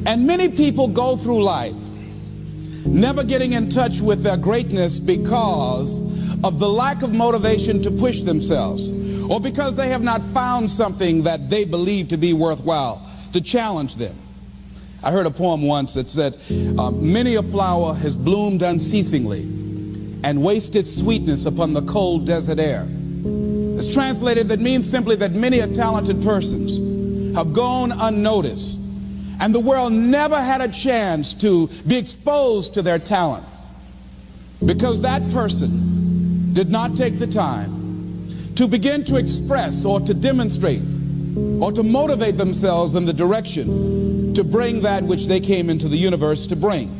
And many people go through life never getting in touch with their greatness because of the lack of motivation to push themselves, or because they have not found something that they believe to be worthwhile to challenge them. I heard a poem once that said, many a flower has bloomed unceasingly and wasted sweetness upon the cold desert air. It's translated, that means simply that many a talented persons have gone unnoticed, and the world never had a chance to be exposed to their talent because that person did not take the time to begin to express or to demonstrate or to motivate themselves in the direction to bring that which they came into the universe to bring.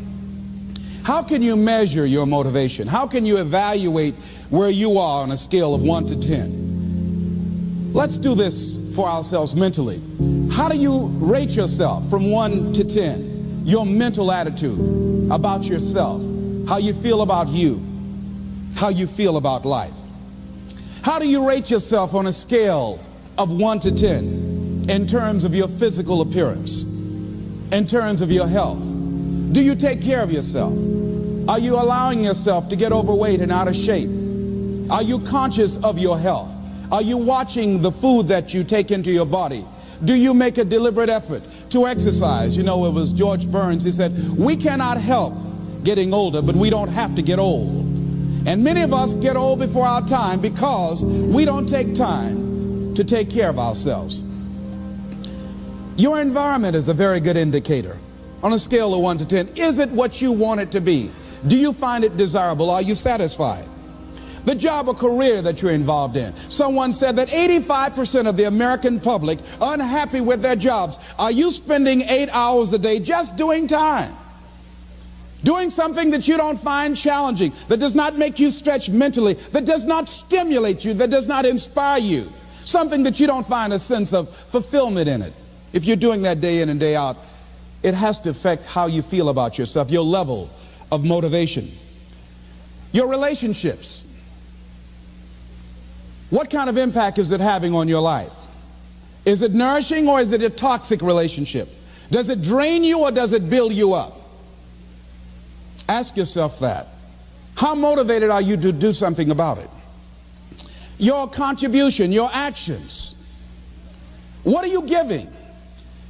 How can you measure your motivation? How can you evaluate where you are on a scale of 1 to 10? Let's do this for ourselves mentally. How do you rate yourself from 1 to 10? Your mental attitude about yourself, how you feel about you, how you feel about life. How do you rate yourself on a scale of 1 to 10 in terms of your physical appearance, in terms of your health? Do you take care of yourself? Are you allowing yourself to get overweight and out of shape? Are you conscious of your health? Are you watching the food that you take into your body? Do you make a deliberate effort to exercise? You know, it was George Burns, he said, we cannot help getting older, but we don't have to get old. And many of us get old before our time because we don't take time to take care of ourselves. Your environment is a very good indicator. On a scale of 1 to 10, is it what you want it to be? Do you find it desirable? Are you satisfied? The job or career that you're involved in. Someone said that 85% of the American public are unhappy with their jobs. Are you spending 8 hours a day just doing time? Doing something that you don't find challenging, that does not make you stretch mentally, that does not stimulate you, that does not inspire you. Something that you don't find a sense of fulfillment in it. If you're doing that day in and day out, it has to affect how you feel about yourself, your level of motivation. Your relationships. What kind of impact is it having on your life? Is it nourishing or is it a toxic relationship? Does it drain you or does it build you up? Ask yourself that. How motivated are you to do something about it? Your contribution, your actions. What are you giving?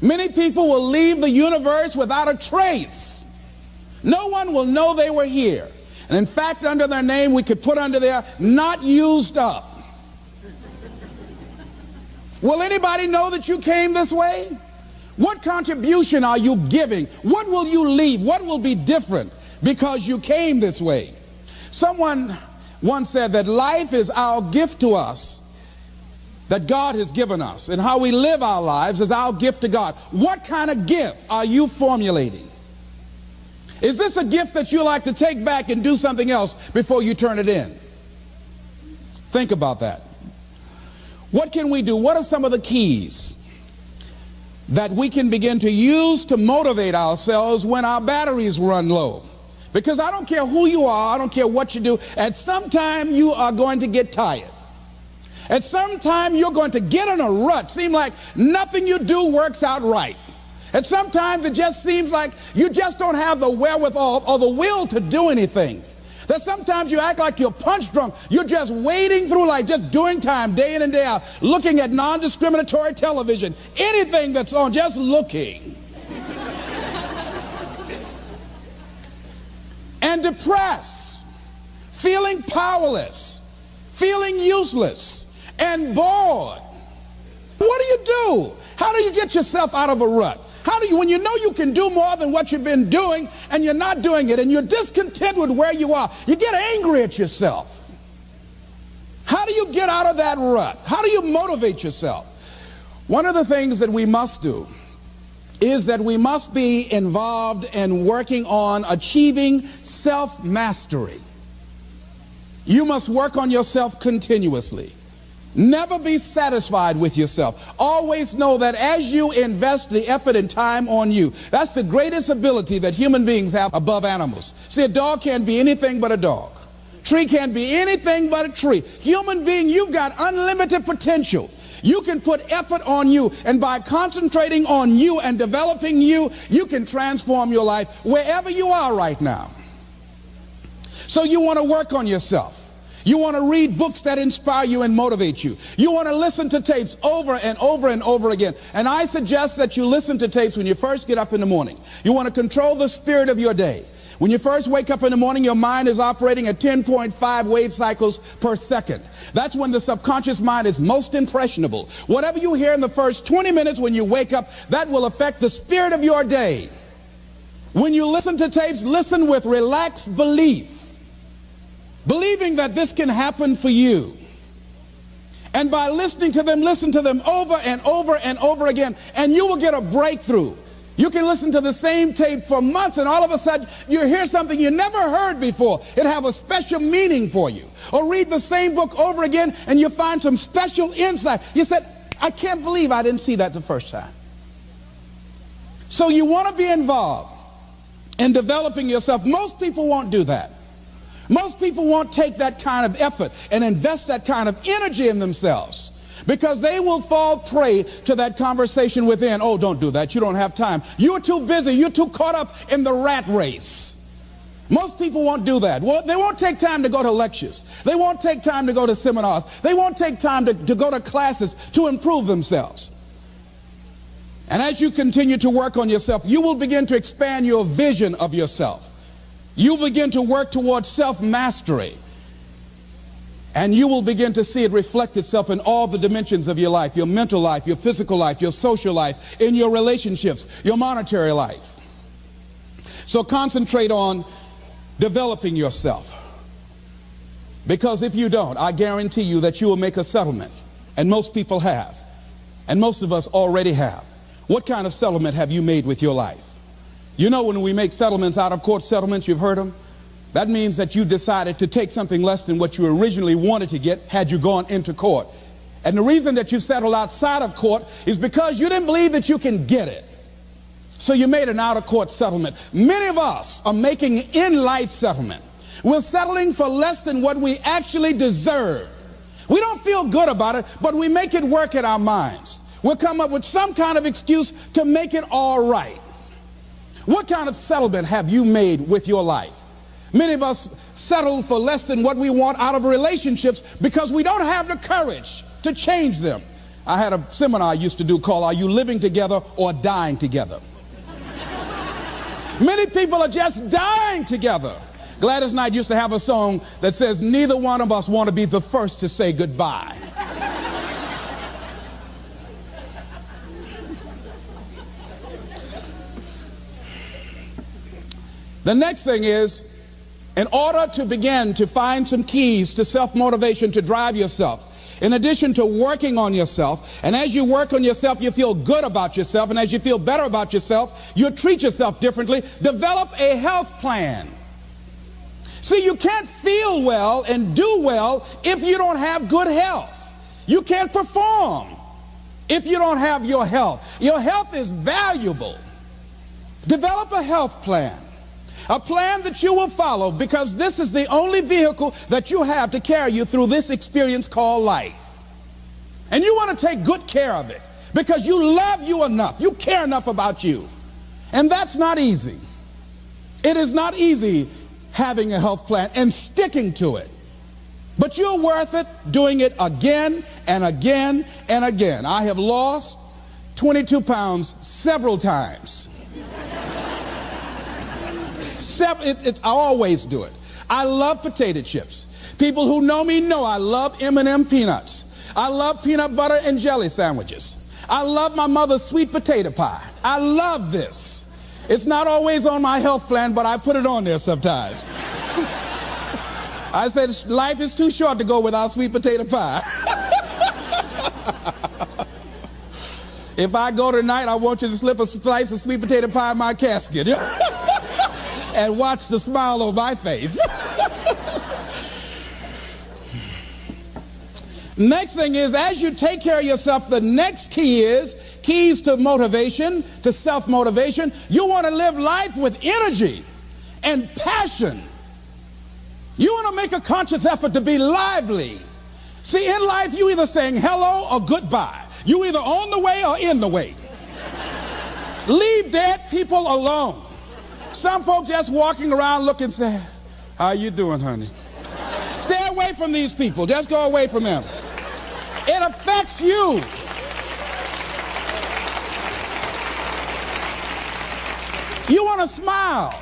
Many people will leave the universe without a trace. No one will know they were here. And in fact, under their name, we could put under there, not used up. Will anybody know that you came this way? What contribution are you giving? What will you leave? What will be different because you came this way? Someone once said that life is our gift to us that God has given us, and how we live our lives is our gift to God. What kind of gift are you formulating? Is this a gift that you like to take back and do something else before you turn it in? Think about that. What can we do? What are some of the keys that we can begin to use to motivate ourselves when our batteries run low? Because I don't care who you are, I don't care what you do, at some time you are going to get tired. At some time you're going to get in a rut. Seem like nothing you do works out right. And sometimes it just seems like you just don't have the wherewithal or the will to do anything. That sometimes you act like you're punch drunk. You're just wading through life, just doing time day in and day out, looking at non-discriminatory television, anything that's on, just looking. And depressed, feeling powerless, feeling useless, and bored. What do you do? How do you get yourself out of a rut? How do you, when you know you can do more than what you've been doing and you're not doing it and you're discontent with where you are, you get angry at yourself. How do you get out of that rut? How do you motivate yourself? One of the things that we must do is that we must be involved in working on achieving self-mastery. You must work on yourself continuously. Never be satisfied with yourself. Always know that as you invest the effort and time on you, that's the greatest ability that human beings have above animals. See, a dog can't be anything but a dog. Tree can't be anything but a tree. Human being, you've got unlimited potential. You can put effort on you, and by concentrating on you and developing you, you can transform your life wherever you are right now. So you want to work on yourself. You want to read books that inspire you and motivate you. You want to listen to tapes over and over and over again. And I suggest that you listen to tapes when you first get up in the morning. You want to control the spirit of your day. When you first wake up in the morning, your mind is operating at 10.5 wave cycles per second. That's when the subconscious mind is most impressionable. Whatever you hear in the first 20 minutes when you wake up, that will affect the spirit of your day. When you listen to tapes, listen with relaxed belief, believing that this can happen for you. And by listening to them, listen to them over and over and over again, and you will get a breakthrough. You can listen to the same tape for months, and all of a sudden you hear something you never heard before. It have a special meaning for you. Or read the same book over again, and you find some special insight. You said, I can't believe I didn't see that the first time. So you want to be involved in developing yourself. Most people won't do that. Most people won't take that kind of effort and invest that kind of energy in themselves, because they will fall prey to that conversation within. Oh, don't do that. You don't have time. You're too busy. You're too caught up in the rat race. Most people won't do that. Well, they won't take time to go to lectures. They won't take time to go to seminars. They won't take time to go to classes to improve themselves. And as you continue to work on yourself, you will begin to expand your vision of yourself. You begin to work towards self-mastery. And you will begin to see it reflect itself in all the dimensions of your life: your mental life, your physical life, your social life, in your relationships, your monetary life. So concentrate on developing yourself. Because if you don't, I guarantee you that you will make a settlement. And most people have. And most of us already have. What kind of settlement have you made with your life? You know, when we make settlements, out of court settlements, you've heard them. That means that you decided to take something less than what you originally wanted to get had you gone into court. And the reason that you settled outside of court is because you didn't believe that you can get it. So you made an out-of-court settlement. Many of us are making in-life settlement. We're settling for less than what we actually deserve. We don't feel good about it, but we make it work in our minds. We'll come up with some kind of excuse to make it all right. What kind of settlement have you made with your life? Many of us settle for less than what we want out of relationships because we don't have the courage to change them. I had a seminar I used to do called "Are You Living Together or Dying Together?" Many people are just dying together. Gladys Knight used to have a song that says, "Neither one of us want to be the first to say goodbye." The next thing is, in order to begin to find some keys to self-motivation to drive yourself, in addition to working on yourself, and as you work on yourself, you feel good about yourself, and as you feel better about yourself, you treat yourself differently. Develop a health plan. See, you can't feel well and do well if you don't have good health. You can't perform if you don't have your health. Your health is valuable. Develop a health plan. A plan that you will follow, because this is the only vehicle that you have to carry you through this experience called life. And you want to take good care of it because you love you enough. You care enough about you. And that's not easy. It is not easy having a health plan and sticking to it. But you're worth it doing it again and again and again. I have lost 22 pounds several times. I always do it. I love potato chips. People who know me know I love M&M peanuts. I love peanut butter and jelly sandwiches. I love my mother's sweet potato pie. I love this. It's not always on my health plan, but I put it on there sometimes. I said life is too short to go without sweet potato pie. If I go tonight, I want you to slip a slice of sweet potato pie in my casket. And watch the smile on my face. Next thing is, as you take care of yourself, the next key is keys to motivation, to self-motivation. You want to live life with energy and passion. You want to make a conscious effort to be lively. See, in life, you either saying hello or goodbye. You either on the way or in the way. Leave dead people alone. Some folks just walking around looking sad. How you doing, honey? Stay away from these people. Just go away from them. It affects you. You want to smile.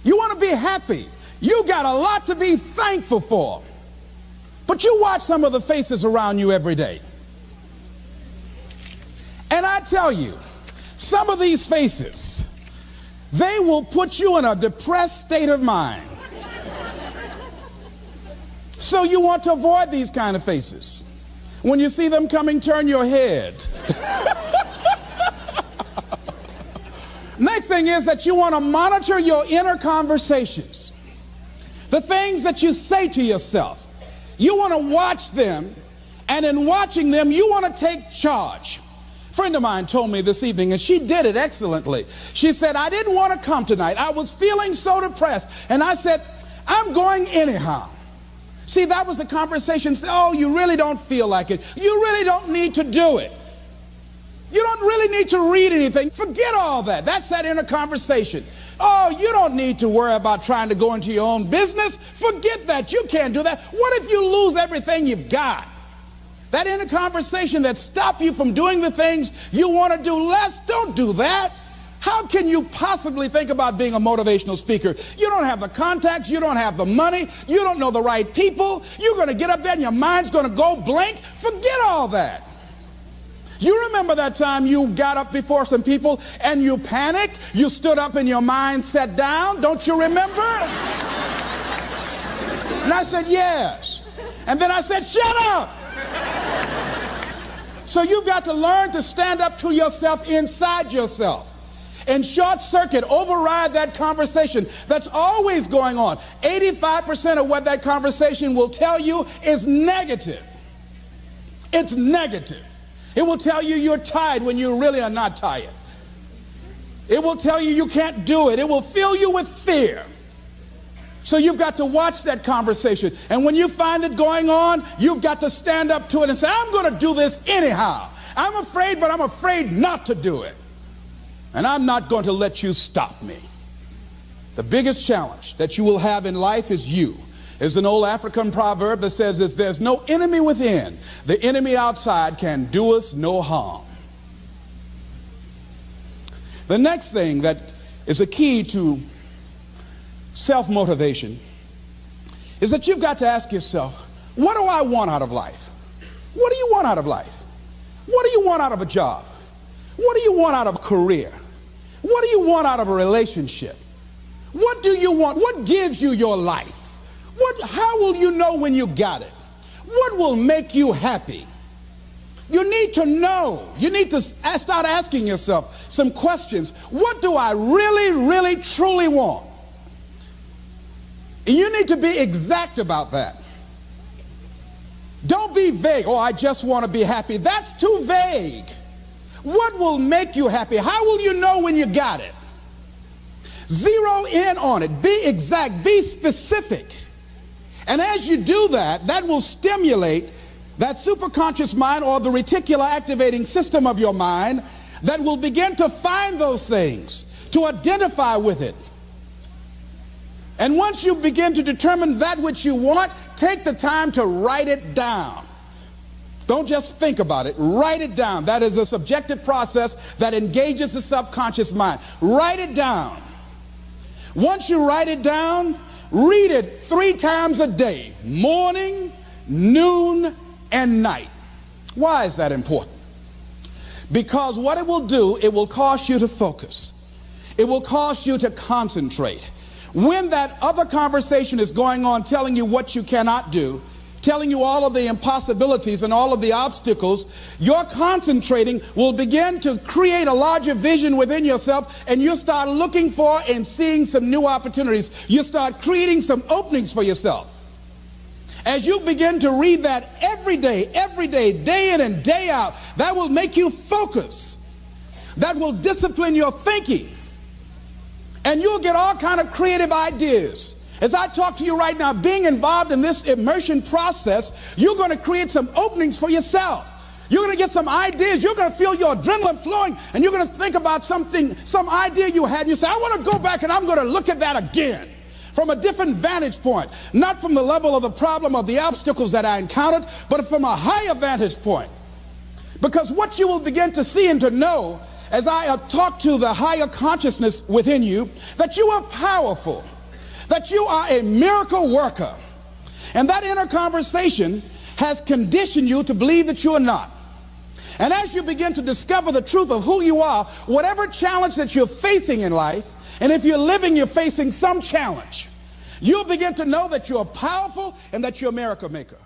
You want to be happy. You got a lot to be thankful for. But you watch some of the faces around you every day. And I tell you, some of these faces, they will put you in a depressed state of mind. So you want to avoid these kind of faces. When you see them coming, turn your head. Next thing is that you want to monitor your inner conversations. The things that you say to yourself. You want to watch them, and in watching them, you want to take charge. A friend of mine told me this evening, and she did it excellently. She said, I didn't want to come tonight. I was feeling so depressed. And I said, I'm going anyhow. See, that was the conversation. Oh, you really don't feel like it. You really don't need to do it. You don't really need to read anything. Forget all that. That's that inner conversation. Oh, you don't need to worry about trying to go into your own business. Forget that. You can't do that. What if you lose everything you've got? That inner conversation that stops you from doing the things you want to do less, don't do that. How can you possibly think about being a motivational speaker? You don't have the contacts. You don't have the money. You don't know the right people. You're going to get up there and your mind's going to go blank. Forget all that. You remember that time you got up before some people and you panicked? You stood up and your mind sat down? Don't you remember? And I said, yes. And then I said, shut up. So you've got to learn to stand up to yourself inside yourself and short circuit, override that conversation that's always going on. 85% of what that conversation will tell you is negative. It's negative. It will tell you you're tired when you really are not tired. It will tell you you can't do it. It will fill you with fear. So you've got to watch that conversation. And when you find it going on, you've got to stand up to it and say, I'm going to do this anyhow. I'm afraid, but I'm afraid not to do it. And I'm not going to let you stop me. The biggest challenge that you will have in life is you. There's an old African proverb that says this: there's no enemy within. The enemy outside can do us no harm. The next thing that is a key to self-motivation is that you've got to ask yourself, what do I want out of life? What do you want out of life? What do you want out of a job? What do you want out of a career? What do you want out of a relationship? What do you want? What gives you your life? How will you know when you got it? What will make you happy? You need to know. You need to start asking yourself some questions. What do I really, really, truly want? And you need to be exact about that. Don't be vague. Oh, I just want to be happy. That's too vague. What will make you happy? How will you know when you got it? Zero in on it. Be exact. Be specific. And as you do that, that will stimulate that superconscious mind, or the reticular activating system of your mind, that will begin to find those things, to identify with it. And once you begin to determine that which you want, take the time to write it down. Don't just think about it. Write it down. That is a subjective process that engages the subconscious mind. Write it down. Once you write it down, read it 3 times a day, morning, noon, and night. Why is that important? Because what it will do, it will cause you to focus. It will cause you to concentrate. When that other conversation is going on telling you what you cannot do, telling you all of the impossibilities and all of the obstacles, your concentrating will begin to create a larger vision within yourself, and you'll start looking for and seeing some new opportunities. You start creating some openings for yourself. As you begin to read that every day, day in and day out, that will make you focus. That will discipline your thinking. And you'll get all kind of creative ideas. As I talk to you right now, being involved in this immersion process, you're going to create some openings for yourself. You're going to get some ideas. You're going to feel your adrenaline flowing, and you're going to think about something, some idea you had, and you say, I want to go back and I'm going to look at that again from a different vantage point, not from the level of the problem or the obstacles that I encountered, but from a higher vantage point. Because what you will begin to see and to know as I talk to the higher consciousness within you, that you are powerful, that you are a miracle worker. And that inner conversation has conditioned you to believe that you are not. And as you begin to discover the truth of who you are, whatever challenge that you're facing in life, and if you're living, you're facing some challenge, you'll begin to know that you're powerful and that you're a miracle maker.